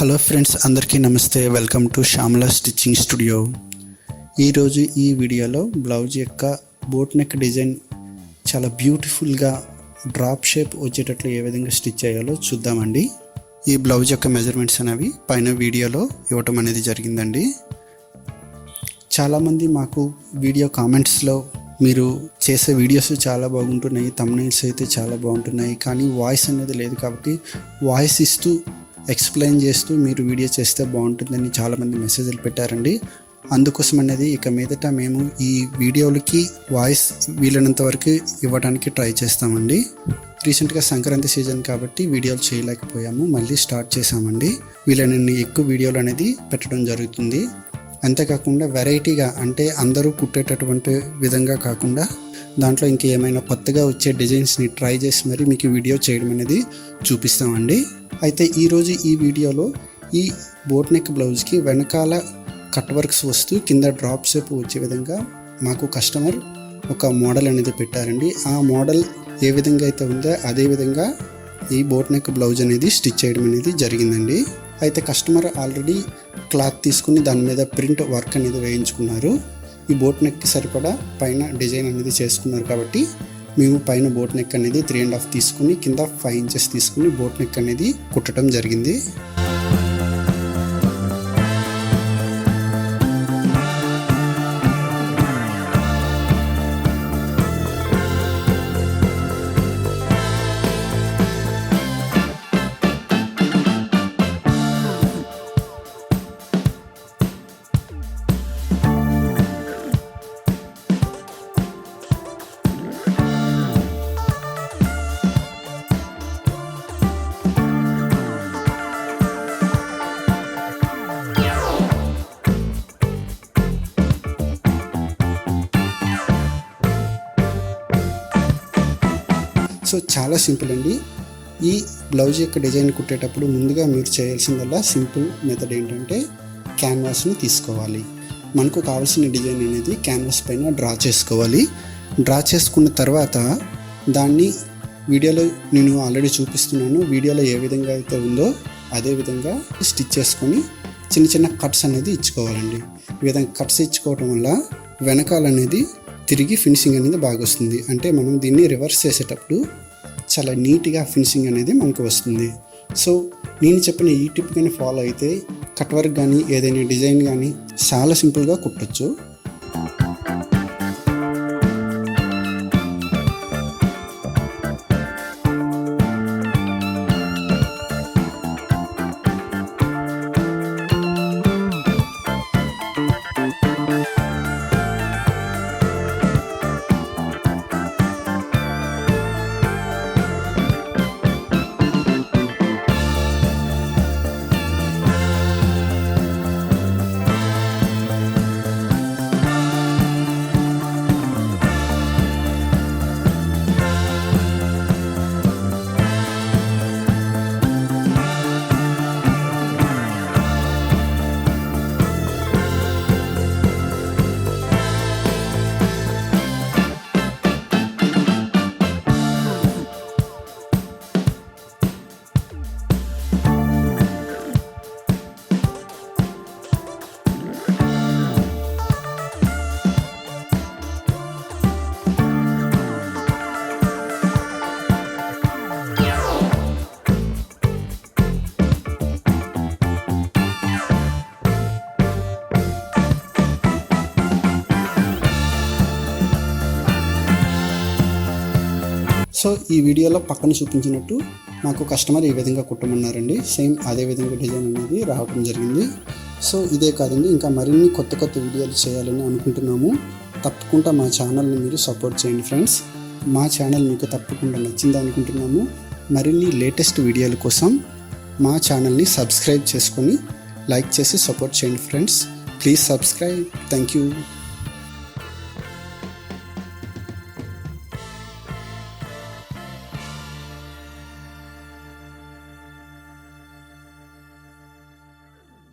Hello friends, అందరికీ నమస్తే. Welcome to Shyamala stitching studio. ఈరోజు ఈ వీడియోలో బ్లౌజ్ యొక్క బోట్ నెక్ డిజైన్ చాలా బ్యూటిఫుల్గా డ్రాప్ షేప్ వచ్చేటట్లు ఏ విధంగా స్టిచ్ చేయాలో చూద్దామండి. ఈ బ్లౌజ్ యొక్క మెజర్మెంట్స్ అనేవి పైన వీడియోలో ఇవ్వటం అనేది జరిగిందండి. చాలామంది మాకు వీడియో కామెంట్స్లో మీరు చేసే వీడియోస్ చాలా బాగుంటున్నాయి, థంబ్నెయిల్స్ అయితే చాలా బాగుంటున్నాయి, కానీ వాయిస్ అనేది లేదు, కాబట్టి వాయిస్ ఇస్తూ ఎక్స్ప్లెయిన్ చేస్తూ మీరు వీడియో చేస్తే బాగుంటుందని చాలామంది మెసేజ్లు పెట్టారండి. అందుకోసం అనేది ఇక మీదట మేము ఈ వీడియోలకి వాయిస్ వీలైనంత వరకు ఇవ్వడానికి ట్రై చేస్తామండి. రీసెంట్గా సంక్రాంతి సీజన్ కాబట్టి వీడియోలు చేయలేకపోయాము, మళ్ళీ స్టార్ట్ చేసామండి. వీలైనన్ని ఎక్కువ వీడియోలు అనేది పెట్టడం జరుగుతుంది. అంతేకాకుండా వెరైటీగా, అంటే అందరూ కుట్టేటటువంటి విధంగా కాకుండా దాంట్లో ఇంకేమైనా కొత్తగా వచ్చే డిజైన్స్ని ట్రై చేసి మరి మీకు వీడియో చేయడం అనేది చూపిస్తామండి. అయితే ఈరోజు ఈ వీడియోలో ఈ బోట్ నెక్ బ్లౌజ్కి వెనకాల కట్ వర్క్స్ వస్తూ కింద డ్రాప్ షేప్ వచ్చే విధంగా మాకు కస్టమర్ ఒక మోడల్ అనేది పెట్టారండి. ఆ మోడల్ ఏ విధంగా అయితే ఉందో అదే విధంగా ఈ బోట్ నెక్ బ్లౌజ్ అనేది స్టిచ్ చేయడం అనేది జరిగిందండి. అయితే కస్టమర్ ఆల్రెడీ క్లాత్ తీసుకుని దాని మీద ప్రింట్ వర్క్ అనేది వేయించుకున్నారు. ఈ బోట్ నెక్కి సరిపడా పైన డిజైన్ అనేది చేసుకున్నారు, కాబట్టి మేము పైన బోట్ నెక్ అనేది 3.5 తీసుకుని కింద 5 ఇంచెస్ తీసుకుని బోట్ నెక్ అనేది కుట్టడం జరిగింది. సో చాలా సింపుల్ అండి. ఈ బ్లౌజ్ యొక్క డిజైన్ కుట్టేటప్పుడు ముందుగా మీరు చేయాల్సిందల్లా సింపుల్ మెథడ్ ఏంటంటే క్యాన్వాస్ని తీసుకోవాలి. మనకు కావాల్సిన డిజైన్ అనేది క్యాన్వాస్ పైన డ్రా చేసుకోవాలి. డ్రా చేసుకున్న తర్వాత దాన్ని వీడియోలో నేను ఆల్రెడీ చూపిస్తున్నాను. వీడియోలో ఏ విధంగా అయితే ఉందో అదే విధంగా స్టిచ్ చేసుకొని చిన్న చిన్న కట్స్ అనేది ఇచ్చుకోవాలండి. ఈ విధంగా కట్స్ ఇచ్చుకోవటం వల్ల వెనకాల అనేది తిరిగి ఫినిషింగ్ అనేది బాగా వస్తుంది. అంటే మనం దీన్ని రివర్స్ చేసేటప్పుడు చాలా నీట్గా ఫినిషింగ్ అనేది మనకు వస్తుంది. సో నేను చెప్పిన ఈ టిప్ కానీ ఫాలో అయితే కట్ వర్క్ కానీ ఏదైనా డిజైన్ కానీ చాలా సింపుల్గా కుట్టచ్చు. సో ఈ వీడియోలో పక్కన చూపించినట్టు నాకు కస్టమర్ ఈ విధంగా కుట్టమన్నారండి. సేమ్ అదే విధంగా డిజైన్ అనేది రావడం జరిగింది. సో ఇదే కాదండి, ఇంకా మరిన్ని కొత్త కొత్త వీడియోలు చేయాలని అనుకుంటున్నాము. తప్పకుండా మా ఛానల్ని మీరు సపోర్ట్ చేయండి ఫ్రెండ్స్. మా ఛానల్ మీకు తప్పకుండా నచ్చింది అనుకుంటున్నాము. మరిన్ని లేటెస్ట్ వీడియోల కోసం మా ఛానల్ని సబ్స్క్రైబ్ చేసుకొని లైక్ చేసి సపోర్ట్ చేయండి friends. Please subscribe. Thank you.